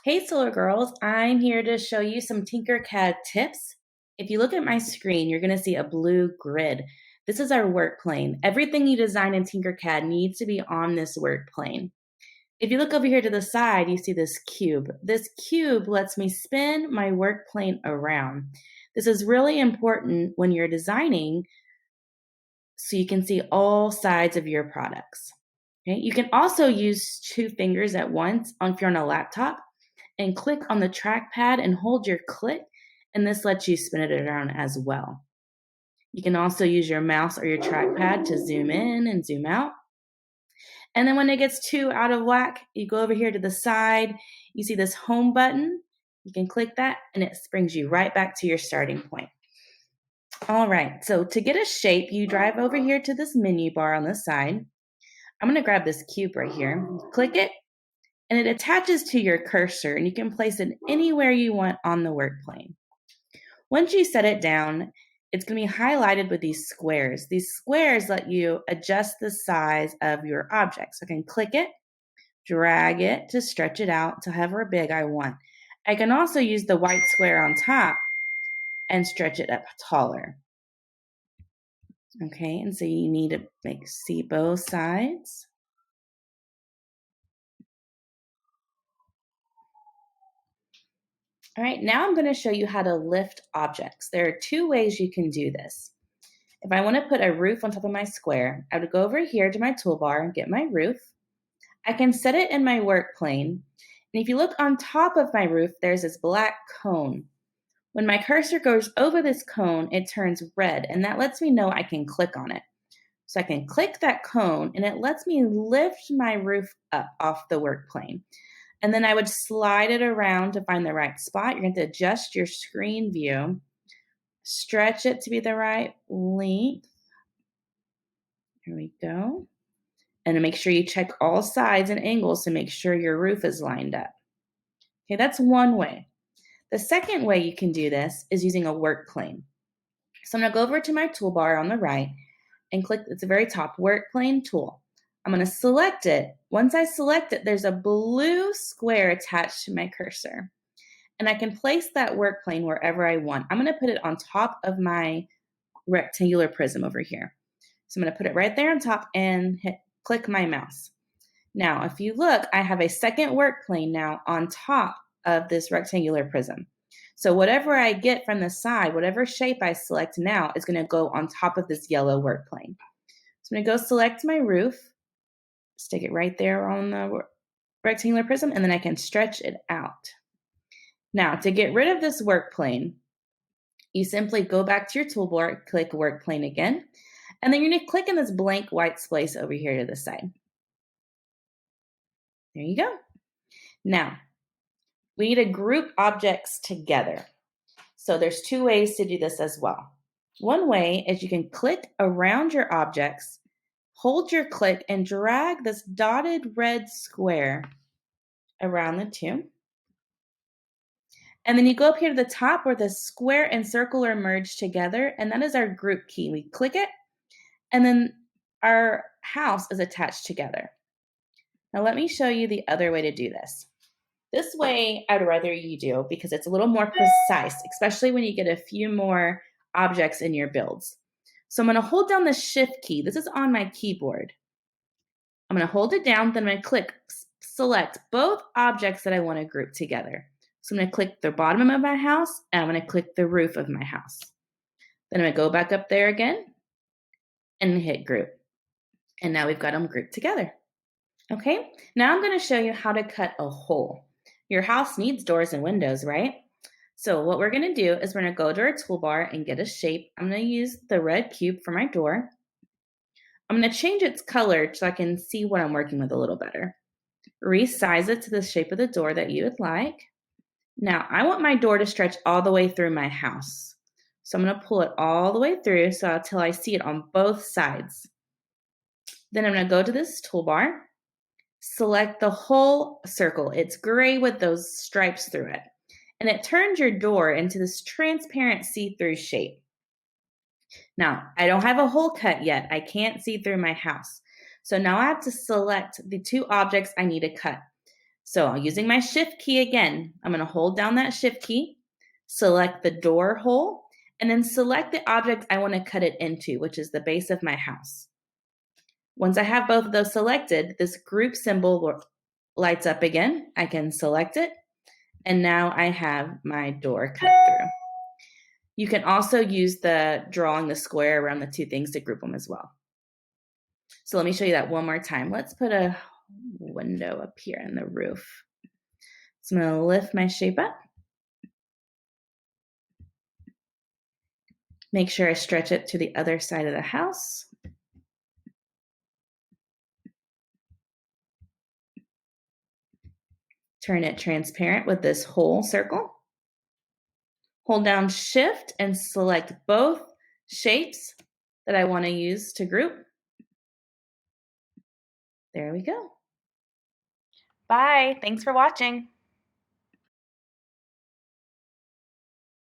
Hey Solar Girls, I'm here to show you some TinkerCad tips. If you look at my screen, you're going to see a blue grid. This is our work plane. Everything you design in TinkerCad needs to be on this work plane. If you look over here to the side, you see this cube. This cube lets me spin my work plane around. This is really important when you're designing so you can see all sides of your products. Okay? You can also use two fingers at once if you're on a laptop and click on the trackpad and hold your click, and this lets you spin it around as well. You can also use your mouse or your trackpad to zoom in and zoom out. And then when it gets too out of whack, you go over here to the side, you see this home button, you can click that and it brings you right back to your starting point. All right, so to get a shape, you drive over here to this menu bar on the side. I'm gonna grab this cube right here, click it, and it attaches to your cursor and you can place it anywhere you want on the work plane. Once you set it down, it's going to be highlighted with these squares. These squares let you adjust the size of your object. So I can click it, drag it to stretch it out to however big I want. I can also use the white square on top and stretch it up taller. Okay, and so you need to see both sides. All right, now I'm going to show you how to lift objects. There are two ways you can do this. If I want to put a roof on top of my square, I would go over here to my toolbar and get my roof. I can set it in my work plane. And if you look on top of my roof, there's this black cone. When my cursor goes over this cone, it turns red, and that lets me know I can click on it. So I can click that cone, and it lets me lift my roof up off the work plane. And then I would slide it around to find the right spot. You're going to adjust your screen view, stretch it to be the right length. Here we go. And make sure you check all sides and angles to make sure your roof is lined up. Okay, that's one way. The second way you can do this is using a work plane. So I'm going to go over to my toolbar on the right and click at the very top, work plane tool. I'm going to select it. Once I select it, there's a blue square attached to my cursor. And I can place that work plane wherever I want. I'm going to put it on top of my rectangular prism over here. So I'm going to put it right there on top and click my mouse. Now, if you look, I have a second work plane now on top of this rectangular prism. So whatever I get from the side, whatever shape I select now is going to go on top of this yellow work plane. So I'm going to go select my roof, stick it right there on the rectangular prism, and then I can stretch it out. Now, to get rid of this work plane, you simply go back to your toolbar, click work plane again, and then you're going to click in this blank white space over here to the side. There you go. Now, we need to group objects together. So there's two ways to do this as well. One way is you can click around your objects, hold your click, and drag this dotted red square around the two. And then you go up here to the top where the square and circle are merged together, and that is our group key. We click it, and then our house is attached together. Now let me show you the other way to do this. This way I'd rather you do because it's a little more precise, especially when you get a few more objects in your builds. So I'm going to hold down the shift key. This is on my keyboard. I'm going to hold it down, then I'm going to click select both objects that I want to group together. So I'm going to click the bottom of my house, and I'm going to click the roof of my house. Then I'm going to go back up there again and hit group. And now we've got them grouped together. Okay, now I'm going to show you how to cut a hole. Your house needs doors and windows, right? So what we're going to do is we're going to go to our toolbar and get a shape. I'm going to use the red cube for my door. I'm going to change its color so I can see what I'm working with a little better. Resize it to the shape of the door that you would like. Now, I want my door to stretch all the way through my house. So I'm going to pull it all the way through until I see it on both sides. Then I'm going to go to this toolbar, select the whole circle. It's gray with those stripes through it. And it turns your door into this transparent see-through shape. Now, I don't have a hole cut yet. I can't see through my house. So now I have to select the two objects I need to cut. So using my shift key again, I'm going to hold down that shift key, select the door hole, and then select the object I want to cut it into, which is the base of my house. Once I have both of those selected, this group symbol lights up again. I can select it, and now I have my door cut through. You can also use the drawing the square around the two things to group them as well. So let me show you that one more time. Let's put a window up here in the roof. So I'm going to lift my shape up. Make sure I stretch it to the other side of the house. Turn it transparent with this whole circle. Hold down Shift and select both shapes that I want to use to group. There we go. Bye. Thanks for watching.